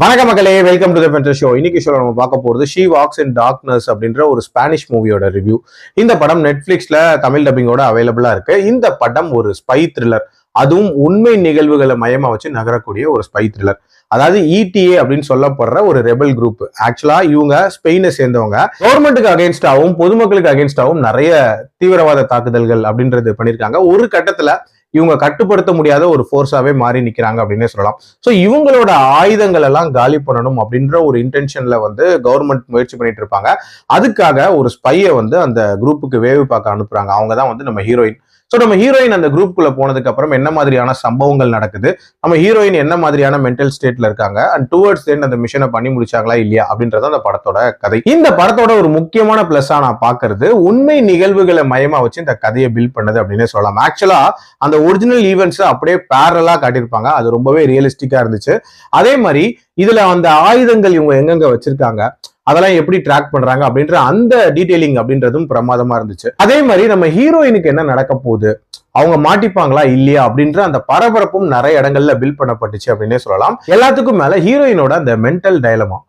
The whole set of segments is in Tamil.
வணக்க மக்களே, வெல்கம் டு தி பென்டர் ஷோ. இன்னைக்கு ஷோல நம்ம பார்க்க போறது ஷீ வாக்ஸ் இன் டார்க்னஸ் அப்படின்ற ஒரு ஸ்பானிஷ் மூவியோட ரிவ்யூ. இந்த படம் நெட்ஃபிளிக்ஸ்ல தமிழ் டப்பிங்கோட அவைலபிளா இருக்கு. இந்த படம் ஒரு ஸ்பை த்ரில்லர், அதுவும் உண்மை நிகழ்வுகளை மையமா வச்சு நகரக்கூடிய ஒரு ஸ்பை த்ரில்லர். அதாவது இடிஏ அப்படின்னு சொல்லப்படுற ஒரு ரெபல் குரூப். ஆக்சுவலா இவங்க ஸ்பெயினை சேர்ந்தவங்க. கவர்மெண்ட்டுக்கு அகேன்ஸ்டாவும் பொதுமக்களுக்கு அகேன்ஸ்டாவும் நிறைய தீவிரவாத தாக்குதல்கள் அப்படின்றது பண்ணியிருக்காங்க. ஒரு கட்டத்துல இவங்க கட்டுப்படுத்த முடியாத ஒரு ஃபோர்ஸாவே மாறி நிக்கிறாங்க அப்படின்னு சொல்லலாம். ஸோ இவங்களோட ஆயுதங்கள் எல்லாம் காலி பண்ணணும் அப்படின்ற ஒரு இன்டென்ஷன்ல கவர்மெண்ட் முயற்சி பண்ணிட்டு இருப்பாங்க. அதுக்காக ஒரு ஸ்பையை அந்த குரூப்புக்கு வேவு பார்க்க அனுப்புறாங்க. அவங்க தான் நம்ம ஹீரோயின். ஸோ நம்ம ஹீரோயின் அந்த குரூப்புக்குள்ள போனதுக்கு அப்புறம் என்ன மாதிரியான சம்பவங்கள் நடக்குது, நம்ம ஹீரோயின் என்ன மாதிரியான மென்டல் ஸ்டேட்ல இருக்காங்க, அண்ட் டுவர்ட்ஸ் எண்ட் அந்த மிஷனை பண்ணி முடிச்சாங்களா இல்லையா அப்படின்றத அந்த படத்தோட கதை. இந்த படத்தோட ஒரு முக்கியமான பிளஸ்ஸா நான் பாக்குறது, உண்மை நிகழ்வுகளை மையமா வச்சு இந்த கதையை பில்ட் பண்ணது அப்படின்னு சொல்லலாம். ஆக்சுவலா அந்த ஒரிஜினல் ஈவெண்ட்ஸ் அப்படியே பேரலா காட்டியிருப்பாங்க. அது ரொம்பவே ரியலிஸ்டிக்கா இருந்துச்சு. அதே மாதிரி இதுல அந்த ஆயுதங்கள் இவங்க எங்கெங்க வச்சிருக்காங்க, அதெல்லாம் எப்படி ட்ராக் பண்றாங்க அப்படின்ற அந்த டீடைலிங் அப்படின்றதும் பிரமாதமா இருந்துச்சு. அதே மாதிரி நம்ம ஹீரோயினுக்கு என்ன நடக்க போகுது, அவங்க மாட்டிப்பாங்களா இல்லையா அப்படின்ற அந்த பரபரப்பும் நிறைய இடங்கள்ல பில்ட் பண்ணப்பட்டுச்சு அப்படின்னே சொல்லலாம். எல்லாத்துக்கும் மேல ஹீரோயினோட அந்த மென்டல் டயலமா,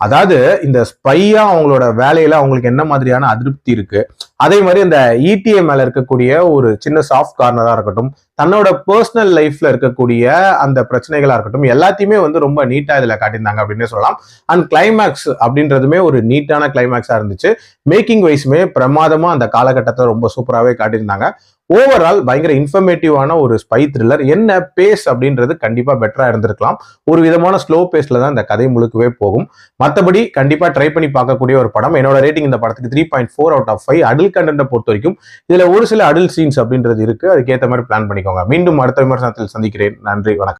அதாவது இந்த ஸ்பையா அவங்களோட வேலையில அவங்களுக்கு என்ன மாதிரியான அதிருப்தி இருக்கு, அதே மாதிரி இந்த இடிஏ மேல இருக்கக்கூடிய ஒரு சின்ன சாஃப்ட் கார்னரா இருக்கட்டும், தன்னோட பர்சனல் லைஃப்ல இருக்கக்கூடிய அந்த பிரச்சனைகளா இருக்கட்டும், எல்லாத்தையுமே ரொம்ப நீட்டா இதுல காட்டியிருந்தாங்க அப்படின்னு சொல்லலாம். அண்ட் கிளைமேக்ஸ் அப்படின்றதுமே ஒரு நீட்டான கிளைமேக்ஸா இருந்துச்சு. மேக்கிங் வைஸுமே பிரமாதமா அந்த காலகட்டத்தை ரொம்ப சூப்பராகவே காட்டியிருந்தாங்க. ஓவரால் பயங்கர இன்ஃபர்மேட்டிவான ஒரு ஸ்பை த்ரில்லர். என்ன பேஸ் அப்படின்றது கண்டிப்பா பெட்டரா இருந்திருக்கலாம். ஒரு விதமான ஸ்லோ பேஸ்ல தான் இந்த கதை முழுக்கவே போகும். மற்றபடி கண்டிப்பா ட்ரை பண்ணி பார்க்கக்கூடிய ஒரு படம். என்னோட ரேட்டிங் இந்த படத்துக்கு 3.4 அவுட் ஆஃப் 5. அடல்ட் கண்டென்ட்டை பொறுத்த வரைக்கும் இதுல ஒரு சில அடல்ட் சீன்ஸ் அப்படின்றது இருக்கு. அதுக்கேற்ற மாதிரி பிளான் பண்ணிக்கோங்க. மீண்டும் அடுத்த விமர்சனத்தில் சந்திக்கிறேன். நன்றி, வணக்கம்.